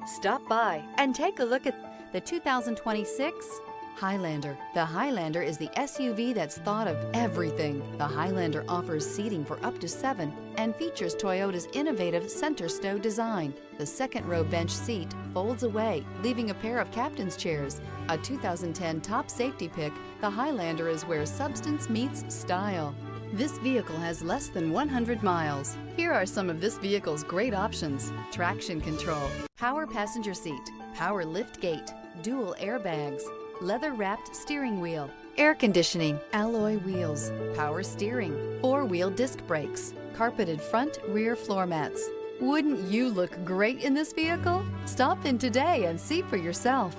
Stop by and take a look at the 2026 Highlander. The Highlander is the SUV that's thought of everything. The Highlander offers seating for up to 7 and features Toyota's innovative center stow design. The second row bench seat folds away, leaving a pair of captain's chairs. A 2010 top safety pick, the Highlander is where substance meets style. This vehicle has less than 100 miles. Here are some of this vehicle's great options: traction control, power passenger seat, power lift gate, dual airbags, leather-wrapped steering wheel, air conditioning, alloy wheels, power steering, 4-wheel disc brakes, carpeted front rear floor mats. Wouldn't you look great in this vehicle? Stop in today and see for yourself.